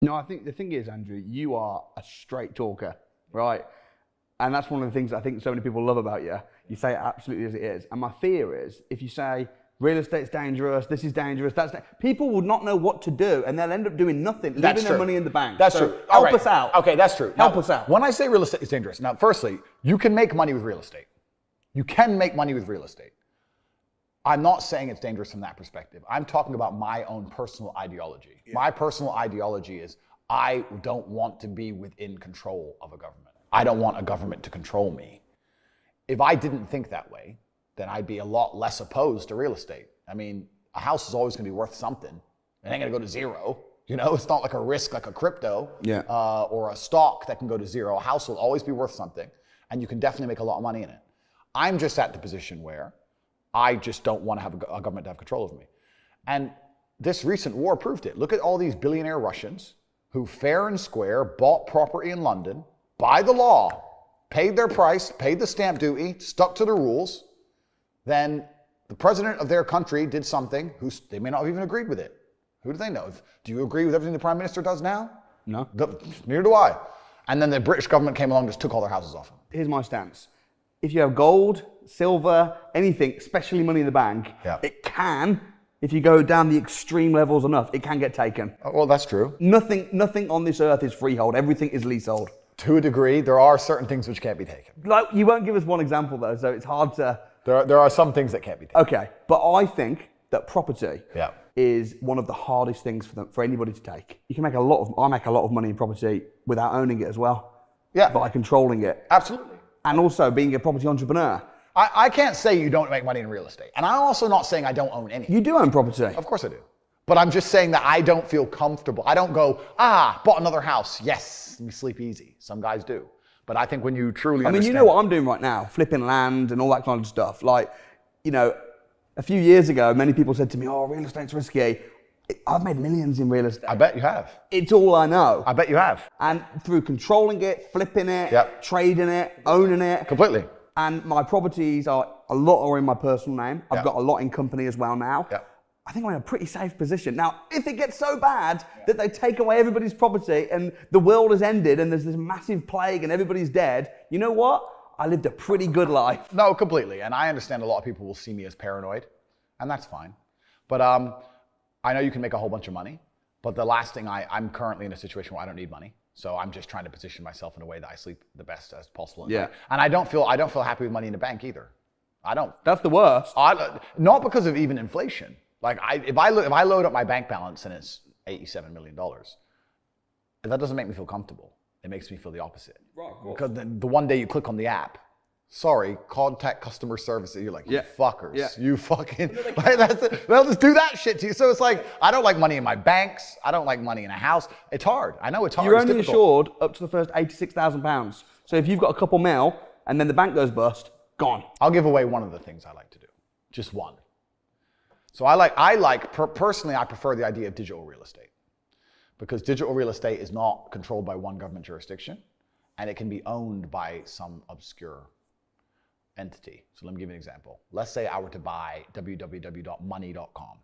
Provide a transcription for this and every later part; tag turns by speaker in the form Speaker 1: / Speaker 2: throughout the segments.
Speaker 1: No, I think the thing is, Andrew, you are a straight talker, right? And that's one of the things I think so many people love about you. You say it absolutely as it is. And my fear is, if you say, real estate's dangerous, this is dangerous, people will not know what to do, and they'll end up doing nothing, leaving their money in the bank.
Speaker 2: That's true.
Speaker 1: Help us out.
Speaker 2: Okay, that's true.
Speaker 1: Help us out.
Speaker 2: When I say real estate is dangerous, now, firstly, you can make money with real estate. You can make money with real estate. I'm not saying it's dangerous from that perspective. I'm talking about my own personal ideology. Yeah. My personal ideology is I don't want to be within control of a government. I don't want a government to control me. If I didn't think that way, then I'd be a lot less opposed to real estate. I mean, a house is always going to be worth something. It ain't going to go to zero. You know, it's not like a risk like a crypto or a stock that can go to zero. A house will always be worth something, and you can definitely make a lot of money in it. I'm just at the position where I just don't want to have a government to have control of me. And this recent war proved it. Look at all these billionaire Russians who fair and square bought property in London by the law, paid their price, paid the stamp duty, stuck to the rules. Then the president of their country did something they may not have even agreed with it. Who do they know? Do you agree with everything the prime minister does now?
Speaker 1: No.
Speaker 2: Neither do I. And then the British government came along and just took all their houses off them.
Speaker 1: Here's my stance. If you have gold, silver, anything, especially money in the bank, it can, if you go down the extreme levels enough, it can get taken.
Speaker 2: Well, that's true.
Speaker 1: Nothing on this earth is freehold. Everything is leasehold.
Speaker 2: To a degree, there are certain things which can't be taken.
Speaker 1: Like, you won't give us one example though, so it's hard to...
Speaker 2: There are some things that can't be taken.
Speaker 1: Okay, but I think that property is one of the hardest things for anybody to take. You can make I make a lot of money in property without owning it as well. Yeah. By controlling it.
Speaker 2: Absolutely.
Speaker 1: And also being a property entrepreneur.
Speaker 2: I can't say you don't make money in real estate. And I'm also not saying I don't own anything.
Speaker 1: You do own property.
Speaker 2: Of course I do. But I'm just saying that I don't feel comfortable. I don't go, bought another house. Yes, let me sleep easy. Some guys do. But I think when you truly understand...
Speaker 1: you know what I'm doing right now, flipping land and all that kind of stuff. Like, you know, a few years ago, many people said to me, real estate's risky. I've made millions in real estate.
Speaker 2: I bet you have.
Speaker 1: It's all I know.
Speaker 2: I bet you have.
Speaker 1: And through controlling it, flipping it, trading it, owning it.
Speaker 2: Completely.
Speaker 1: And my properties a lot are in my personal name. I've got a lot in company as well now. Yeah. I think I'm in a pretty safe position. Now, if it gets so bad that they take away everybody's property and the world has ended and there's this massive plague and everybody's dead, you know what? I lived a pretty good life.
Speaker 2: No, completely. And I understand a lot of people will see me as paranoid, and that's fine. But I know you can make a whole bunch of money, but the last thing I'm currently in a situation where I don't need money. So I'm just trying to position myself in a way that I sleep the best as possible. And I don't feel happy with money in the bank either. I don't.
Speaker 1: That's the worst.
Speaker 2: Not because of even inflation. Like if I load up my bank balance and it's $87 million, that doesn't make me feel comfortable. It makes me feel the opposite. Right. Because the one day you click on the app, contact customer service. You're like, you fuckers. Yeah. You fucking, they'll just do that shit to you. So it's like, I don't like money in my banks. I don't like money in a house. It's hard. I know it's hard.
Speaker 1: You're only insured up to the first £86,000. So if you've got a couple mil and then the bank goes bust, gone.
Speaker 2: I'll give away one of the things I like to do. Just one. So personally, I prefer the idea of digital real estate, because digital real estate is not controlled by one government jurisdiction, and it can be owned by some obscure entity. So let me give you an example. Let's say I were to buy www.money.com.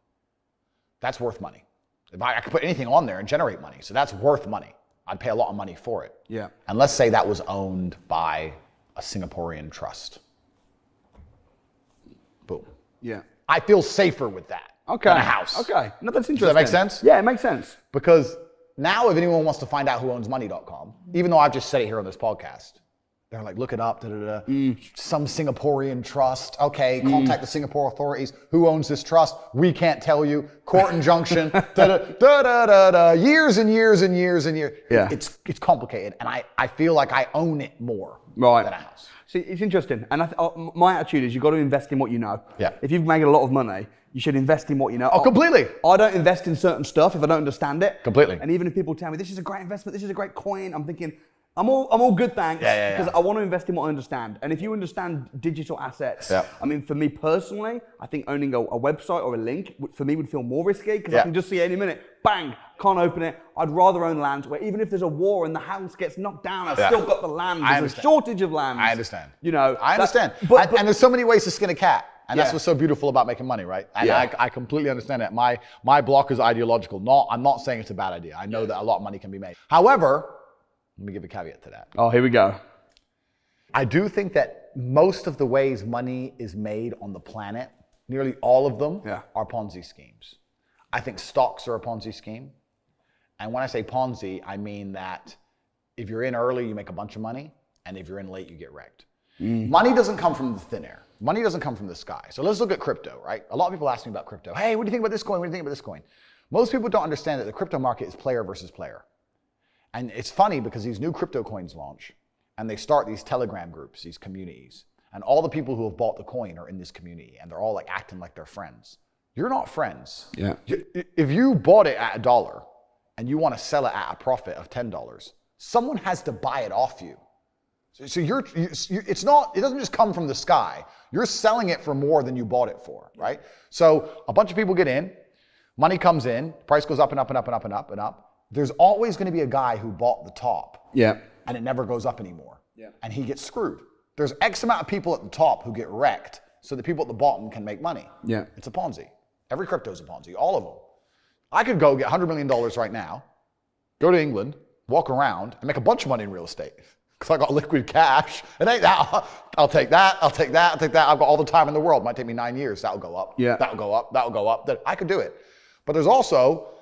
Speaker 2: That's worth money. If I could put anything on there and generate money, so that's worth money. I'd pay a lot of money for it. Yeah. And let's say that was owned by a Singaporean trust. Boom. Yeah. I feel safer with that than a house.
Speaker 1: Okay. No, that's interesting.
Speaker 2: Does that make sense?
Speaker 1: Yeah, it makes sense.
Speaker 2: Because now if anyone wants to find out who owns money.com, even though I've just said it here on this podcast, they're like, look it up, some Singaporean trust. Okay, contact the Singapore authorities. Who owns this trust? We can't tell you. Court injunction. Years and years and years and years. Yeah. It's complicated, and I feel like I own it more than a house.
Speaker 1: See, it's interesting, and my attitude is you've got to invest in what you know. Yeah. If you've made a lot of money, you should invest in what you know.
Speaker 2: Oh, completely.
Speaker 1: I don't invest in certain stuff if I don't understand it.
Speaker 2: Completely.
Speaker 1: And even if people tell me this is a great investment, this is a great coin, I'm thinking, I'm all good, thanks, because I want to invest in what I understand. And if you understand digital assets, I mean, for me personally, I think owning a website or a link, for me, would feel more risky, because I can just see any minute, bang, can't open it. I'd rather own land where even if there's a war and the house gets knocked down, I've still got the land. There's a shortage of land.
Speaker 2: I understand.
Speaker 1: You know.
Speaker 2: I understand. But there's so many ways to skin a cat. And that's what's so beautiful about making money, right? And I completely understand that. My block is ideological. I'm not saying it's a bad idea. I know that a lot of money can be made. However, let me give a caveat to that.
Speaker 1: Oh, here we go.
Speaker 2: I do think that most of the ways money is made on the planet, nearly all of them are Ponzi schemes. I think stocks are a Ponzi scheme. And when I say Ponzi, I mean that if you're in early, you make a bunch of money. And if you're in late, you get wrecked. Money doesn't come from the thin air. Money doesn't come from the sky. So let's look at crypto, right? A lot of people ask me about crypto. Hey, what do you think about this coin? What do you think about this coin? Most people don't understand that the crypto market is player versus player. And it's funny because these new crypto coins launch and they start these Telegram groups, these communities. And all the people who have bought the coin are in this community and they're all like acting like they're friends. You're not friends.
Speaker 1: Yeah.
Speaker 2: If you bought it at $1 and you want to sell it at a profit of $10, someone has to buy it off you. So it doesn't just come from the sky. You're selling it for more than you bought it for, right? So a bunch of people get in, money comes in, price goes up and up and up and up and up and up. There's always going to be a guy who bought the top.
Speaker 1: Yeah.
Speaker 2: And it never goes up anymore.
Speaker 1: Yeah.
Speaker 2: And he gets screwed. There's X amount of people at the top who get wrecked so the people at the bottom can make money.
Speaker 1: Yeah.
Speaker 2: It's a Ponzi. Every crypto is a Ponzi, all of them. I could go get $100 million right now, go to England, walk around, and make a bunch of money in real estate. Because I got liquid cash. It ain't that. I'll take that. I'll take that. I'll take that. I've got all the time in the world. It might take me 9 years. That'll go up.
Speaker 1: Yeah.
Speaker 2: That'll go up. That'll go up. I could do it. But there's also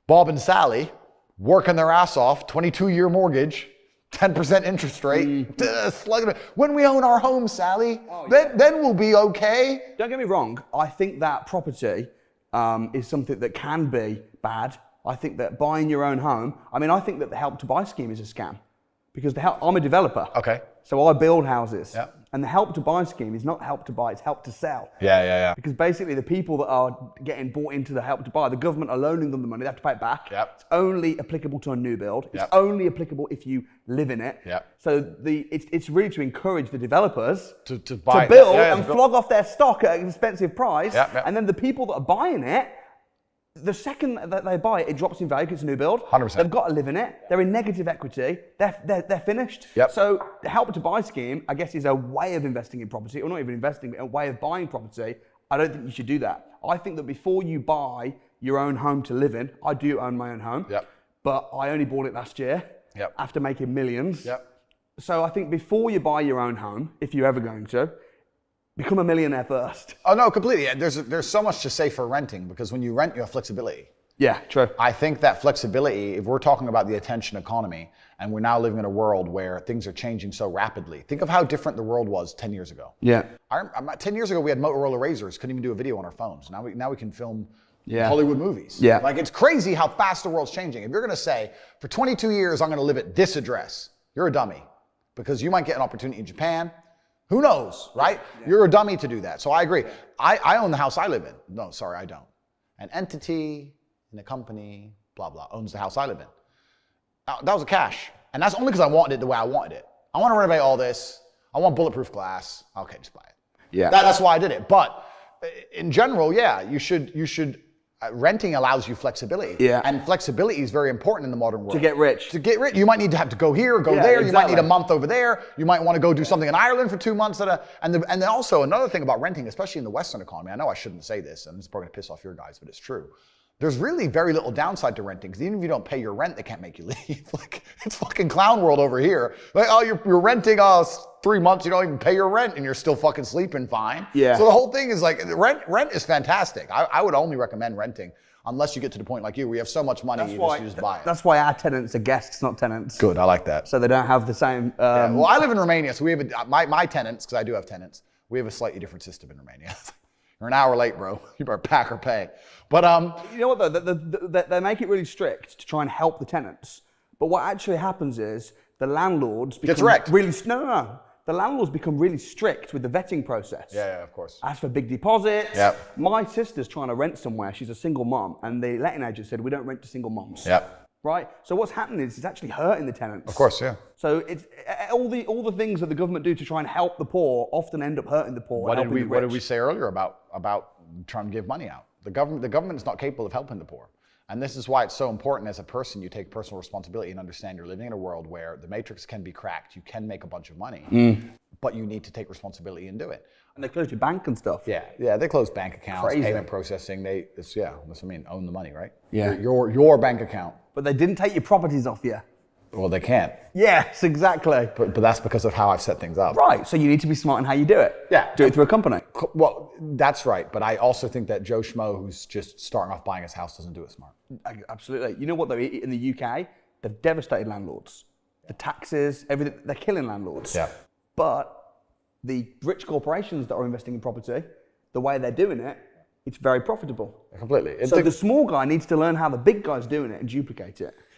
Speaker 2: Bob and Sally working their ass off, 22-year mortgage, 10% interest rate. Slugging it. When we own our home, Sally, then we'll be okay.
Speaker 1: Don't get me wrong. I think that property is something that can be bad. I think that buying your own home, I think that the Help to Buy scheme is a scam. Because I'm a developer.
Speaker 2: Okay.
Speaker 1: So I build houses.
Speaker 2: Yep.
Speaker 1: And the Help to Buy scheme is not Help to Buy, it's Help to Sell.
Speaker 2: Yeah.
Speaker 1: Because basically the people that are getting bought into the Help to Buy, the government are loaning them the money, they have to pay it back.
Speaker 2: Yep.
Speaker 1: It's only applicable to a new build.
Speaker 2: Yep.
Speaker 1: It's only applicable if you live in it.
Speaker 2: Yep.
Speaker 1: So it's really to encourage the developers
Speaker 2: to build
Speaker 1: and flog off their stock at an expensive price.
Speaker 2: Yep.
Speaker 1: And then the people that are buying it, the second that they buy it, it drops in value because it's a new build.
Speaker 2: 100%.
Speaker 1: They've got to live in it. They're in negative equity. They're finished.
Speaker 2: Yep.
Speaker 1: So the Help to Buy scheme, I guess, is a way of investing in property, or not even investing, but a way of buying property. I don't think you should do that. I think that before you buy your own home to live in, I do own my own home, but I only bought it last year after making millions. So I think before you buy your own home, if you're ever going to, become a millionaire first.
Speaker 2: Oh no, completely. There's so much to say for renting because when you rent, you have flexibility.
Speaker 1: Yeah, true.
Speaker 2: I think that flexibility, if we're talking about the attention economy, and we're now living in a world where things are changing so rapidly. Think of how different the world was 10 years ago.
Speaker 1: Yeah.
Speaker 2: 10 years ago, we had Motorola Razrs, couldn't even do a video on our phones. Now we can film Hollywood movies.
Speaker 1: Yeah.
Speaker 2: Like it's crazy how fast the world's changing. If you're gonna say, for 22 years, I'm gonna live at this address, you're a dummy. Because you might get an opportunity in Japan. Who knows, right? Yeah. You're a dummy to do that. So I agree. I own the house I live in. No, sorry, I don't. An entity in a company, blah, blah, owns the house I live in. That was a cash. And that's only because I wanted it the way I wanted it. I want to renovate all this. I want bulletproof glass. Okay, just buy it. Yeah. That's why I did it. But in general, yeah, you should renting allows you flexibility. Yeah. And flexibility is very important in the modern world.
Speaker 1: To get rich.
Speaker 2: To get rich. You might need to have to go here, go there. Exactly. You might need a month over there. You might want to go do something in Ireland for 2 months. And then also another thing about renting, especially in the Western economy, I know I shouldn't say this, and this is probably going to piss off your guys, but it's true. There's really very little downside to renting, because even if you don't pay your rent, they can't make you leave. Like, it's fucking clown world over here. Like, oh, you're renting 3 months, you don't even pay your rent, and you're still fucking sleeping fine. Yeah. So the whole thing is like, rent is fantastic. I would only recommend renting, unless you get to the point like you, where you have so much money, you just buy it.
Speaker 1: That's why our tenants are guests, not tenants.
Speaker 2: Good, I like that.
Speaker 1: So they don't have the same...
Speaker 2: Yeah. Well, I live in Romania, so we have my tenants, because I do have tenants, we have a slightly different system in Romania. You're an hour late, bro. You better pack or pay. But
Speaker 1: you know what though? They make it really strict to try and help the tenants. But what actually happens is the landlords become really no. The landlords become really strict with the vetting process.
Speaker 2: Yeah, of course.
Speaker 1: Ask for big deposits.
Speaker 2: Yep.
Speaker 1: My sister's trying to rent somewhere. She's a single mom, and the letting agent said we don't rent to single moms.
Speaker 2: Yep.
Speaker 1: Right. So what's happening is it's actually hurting the tenants.
Speaker 2: Of course, yeah.
Speaker 1: So it's all the things that the government do to try and help the poor often end up hurting the poor.
Speaker 2: What did we say earlier about trying to give money out? The government is not capable of helping the poor. And this is why it's so important as a person, you take personal responsibility and understand you're living in a world where the matrix can be cracked. You can make a bunch of money. but you need to take responsibility and do it.
Speaker 1: And they close your bank and stuff.
Speaker 2: Yeah, they close bank accounts,
Speaker 1: Crazy.
Speaker 2: payment processing. That's what I mean, own the money, right?
Speaker 1: Yeah.
Speaker 2: Your bank account.
Speaker 1: But they didn't take your properties off you.
Speaker 2: Well, they can't.
Speaker 1: Yes, exactly.
Speaker 2: But that's because of how I've set things up.
Speaker 1: Right, so you need to be smart in how you do it.
Speaker 2: Yeah.
Speaker 1: Do it through a company.
Speaker 2: Well, that's right. But I also think that Joe Schmo, who's just starting off buying his house, doesn't do it smart.
Speaker 1: Absolutely. You know what, though? In the UK, they've devastated landlords. The taxes, everything, they're killing landlords.
Speaker 2: Yeah.
Speaker 1: But the rich corporations that are investing in property, the way they're doing it, it's very profitable.
Speaker 2: Completely.
Speaker 1: So the small guy needs to learn how the big guy's doing it and duplicate it.